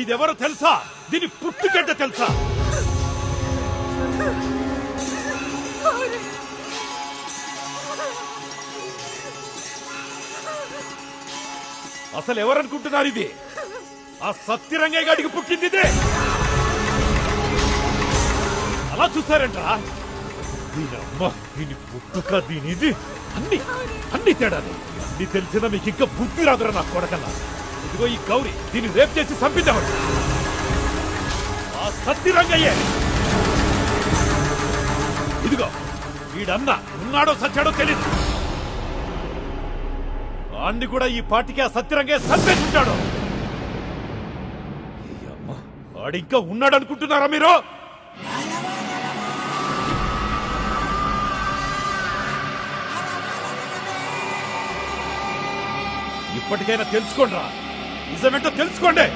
ఇదెవరో తెలుసా? దీని పుట్టుగడ్డ తెలుసా? అసలు ఎవరనుకుంటున్నారు ఇది? ఆ సత్యరంగయ్య గాడికి పుట్టింది ఇదే. అలా చూస్తారంట్రా? దీనమ్మ, దీని పుట్టుక, దీనిది అన్ని తేడాలు. అన్ని తెలిసినా మీకు ఇంకా బుద్ధి రాదురా నా కొడకల్లా. ఇదిగో ఈ గౌరీ, దీన్ని రేప్ చేసి చంపిద్దామంట. ఆ సత్యరంగయ్యే. ఇదిగో వీడన్న ఉన్నాడో సచ్చాడో తెలీదు. అన్ని కూడా ఈ పార్టీకి ఆ సత్యరంగయ్య చంపేస్తుంటాడు. వాడింకా ఉన్నాడు అనుకుంటున్నారా మీరు? ఇప్పటికైనా తెలుసుకోండి రా, నిజమేంటో తెలుసుకోండి.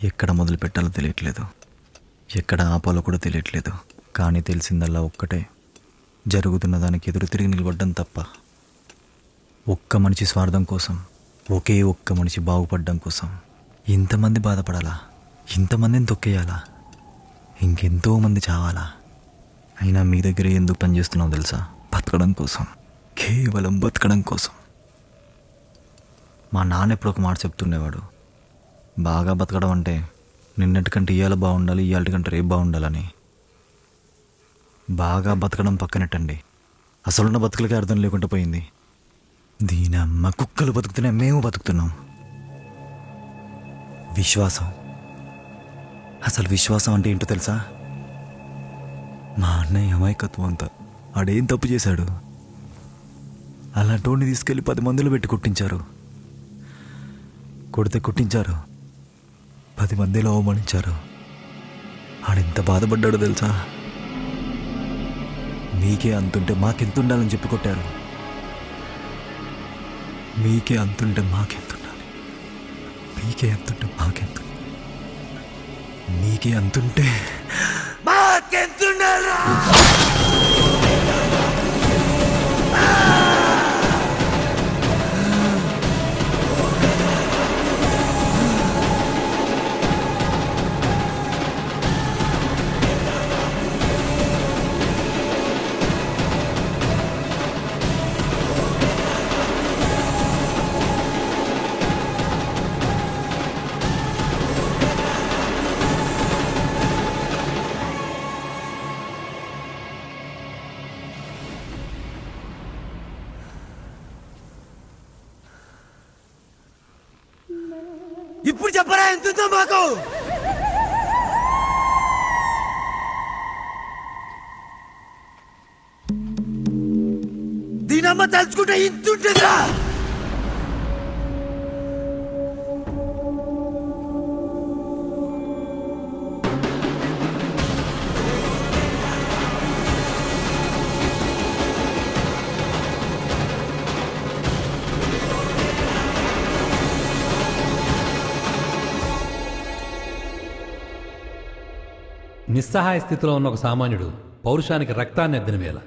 ఎక్కడ మొదలు పెట్టాలో తెలియట్లేదు, ఎక్కడ ఆపాలో కూడా తెలియట్లేదు. కానీ తెలిసిందల్లా ఒక్కటే, జరుగుతున్న దానికి ఎదురు తిరిగి నిలబడ్డం తప్ప. ఒక్క మనిషి స్వార్థం కోసం, ఒకే ఒక్క మనిషి బాగుపడడం కోసం ఇంతమంది బాధపడాలా? ఇంతమందిని తొక్కేయాలా? ఇంకెంతోమంది చావాలా? అయినా మీ దగ్గర ఎందుకు పనిచేస్తున్నావు తెలుసా? బతకడం కోసం, కేవలం బతకడం కోసం. మా నాన్న ఎప్పుడు ఒక మాట చెప్తుండేవాడు, బాగా బతకడం అంటే నిన్నటికంటే ఇవాళ బాగుండాలి, ఇవాళకంటే రేపు బాగుండాలని. బాగా బతకడం పక్కనట్టండి, అసలున్న బతుకులకే అర్థం లేకుండా పోయింది. దీనమ్మ, కుక్కలు బతుకుతున్నాయి, మేము బతుకుతున్నాం. విశ్వాసం, అసలు విశ్వాసం అంటే ఏంటో తెలుసా? మా అన్నయ్య అమాయకత్వం అంతా. ఆడేం తప్పు చేశాడు? అలాంటోడిని తీసుకెళ్ళి 10 మందిలో పెట్టి కొట్టించారు. కొడితే కొట్టించారు, 10 మందిలో అవమానించారు. ఆడెంత బాధపడ్డాడో తెలుసా? మీకే అంతుంటే మాకెంత ఉండాలని చెప్పి కొట్టారు. మీకే అంతుంటే మాకెంతుండాలి, మీకే అంతుంటే మాకెంత, మీకే అంతుంటే మాకెంతుండాలి. ఇప్పుడు చెప్పరా ఎంతుందో మాకు? దీనమ్మ తలుచుకుంటే ఇంతుంటుందిరా. నిస్సహాయ స్థితిలో ఉన్న ఒక సామాన్యుడు పౌరుషానికి రక్తాన్ని అద్దిన వేళ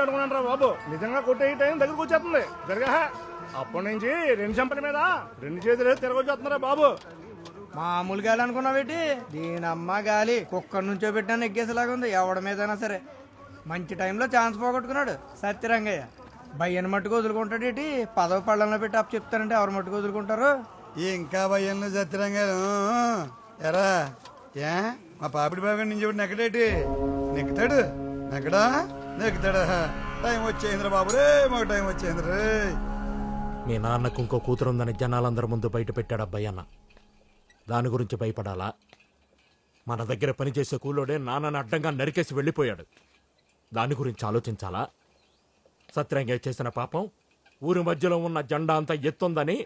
అనుకున్నాను రా బాబు. నిజంగా కొట్టే టైం దగ్గరకు వచ్చేస్తుంది. జరగా అప్పటి నుంచి 2 చెంపల మీద 2 చేతులు తిరగొచ్చేస్తున్నారా బాబు. మామూలు గాలి అనుకున్నావేటి? దీని అమ్మ గాలి కుక్కర్ నుంచో పెట్టినా ఎగ్గేసేలాగా ఉంది. ఎవడ మీదైనా సరే మంచి టైంలో ఛాన్స్ పోగొట్టుకున్నాడు సత్యరంగయ్య. భయ్యను మట్టుకు వదులుకుంటాడేటి? పదవి పళ్ళంలో పెట్టి అప్పు చెప్తానంటే ఎవరు మట్టుకు వదులుకుంటారు? ఇంకా భయంలో సత్యరంగా ఎరా ఏ మా పాపిడి బాగా నుంచి నెక్కడేటి నెక్కుతాడు నెక్కుతాడా టైం వచ్చేంద్ర బాబు రే మాకు టైం వచ్చేంద్ర రే. మీ నాన్నకు ఇంకో కూతురుందని జనాలందరి ముందు బయట పెట్టాడు అబ్బాయి అన్న. దాని గురించి భయపడాలా? మన దగ్గర పనిచేసే కూలోడే నాన్నని అడ్డంగా నరికేసి వెళ్ళిపోయాడు. దాని గురించి ఆలోచించాలా? సత్యరంగయ్య చేసిన పాపం ఊరి మధ్యలో ఉన్న జెండా అంతా ఎత్తుందని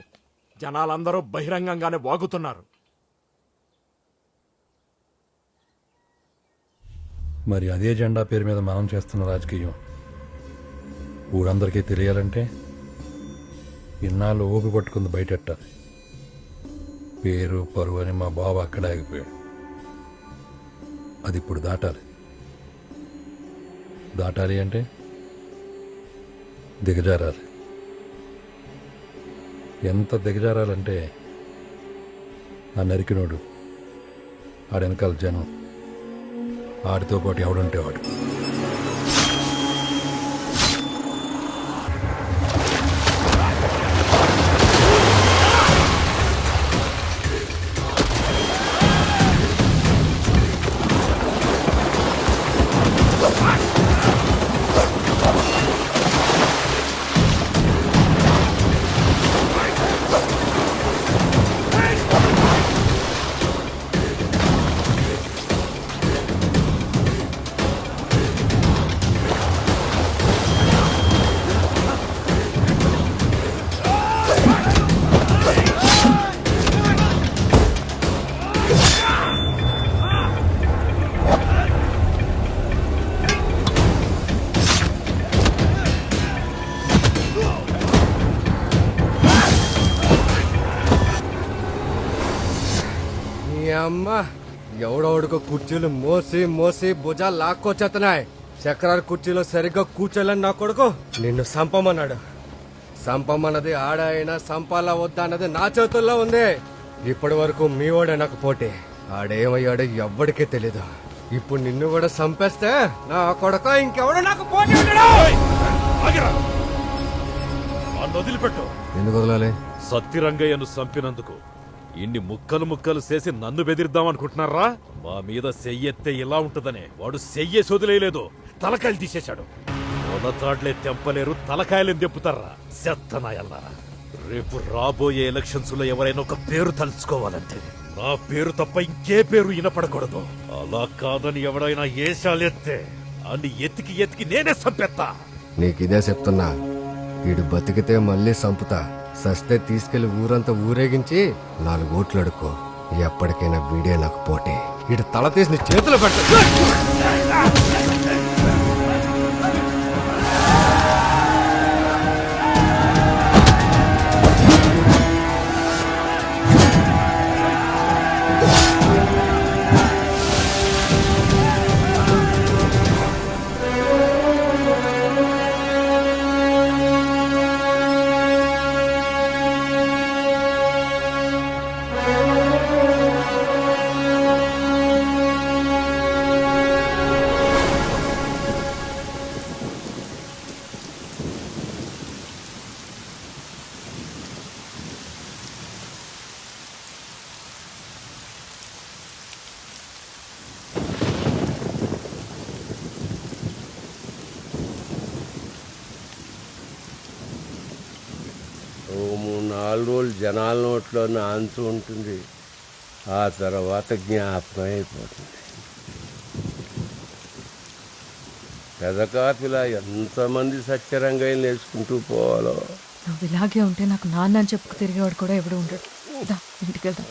జనాలందరూ బహిరంగంగానే వాగుతున్నారు. మరి అదే జెండా పేరు మీద మనం చేస్తున్న రాజకీయం ఊరందరికీ తెలియాలంటే ఇన్నాళ్ళు ఊపి పట్టుకుంది బయటెట్టాలి. పేరు పరువు అని మా బావ అక్కడ ఆగిపోయాడు. అది ఇప్పుడు దాటాలి. దాటాలి అంటే దిగజారాలి. ఎంత దిగజారాలంటే ఆ నరికినోడు ఆడ వెనకాల జనం ఆడితో పాటు ఎవడుంటే వాడు. అమ్మ ఎవడోడుకో కుర్చీలు మోసి మోసి భుజాలు లాక్కొచ్చేస్తున్నాయి. చక్రాల కుర్చీలో సరిగ్గా కూర్చోలేని నా కొడుకు నిన్ను సంపమన్నాడు. సంపమన్నది ఆడ అయినా సంపాలా వద్దా అన్నది నా చేతుల్లో ఉంది. ఇప్పటి వరకు మీ వాడే నాకు పోటీ. ఆడేమయ్యాడో ఎవ్వడికే తెలీదు. ఇప్పుడు నిన్ను కూడా సంపేస్తే నా కొడుకు ఇంకెవడో నాకు పోటీ ఉండడు. వదిలిపెట్టు. ఎందుకు వదలాలి? సత్యరంగయ్యను చంపినందుకు ఇన్ని ముక్కలు ముక్కలు చేసి నన్ను బెదిరిద్దామనుకుంటున్నారా? మా మీద సెయ్యెత్తే ఇలా ఉంటదనే వాడు సెయ్యే సొదిలేయలేదు, తలకాయలు తీసేశాడు. మొలతాడ్లే తెంపలేరు, తలకాయలేం తెంపుతారా సెత్తనాయల్లారా. రేపు రాబోయే ఎలక్షన్స్ లో ఎవరైనా ఒక పేరు తలుచుకోవాలంటే నా పేరు తప్ప ఇంకే పేరు వినపడకూడదు. అలా కాదని ఎవడైనా ఏషాలెత్తే అన్ని ఎతికి ఎతికి నేనే చంపేస్తా. నీకిదే చెప్తున్నా. వీడు బతికితే మళ్ళీ సంపుతా, సస్తే తీసుకెళ్లి ఊరంతా ఊరేగించి 4 ఓట్లు అడుక్కో. ఎప్పటికైనా వీడే నాకు పోటీ. వీడు తల తీసి నీ చేతిలో పెడతా. ఓ 3-4 రోజులు జనాల నోట్లో నాంతూ ఉంటుంది. ఆ తర్వాత జ్ఞాపకం అయిపోతుంది. పెదకాపిలా ఎంతమంది సత్యరంగయ్యలు నేర్చుకుంటూ పోవాలో. నువ్వు ఇలాగే ఉంటే నాకు నాన్న అని చెప్పుకు తిరిగేవాడు కూడా ఎవడు ఉండడు. ఇంటికి వెళ్దాం.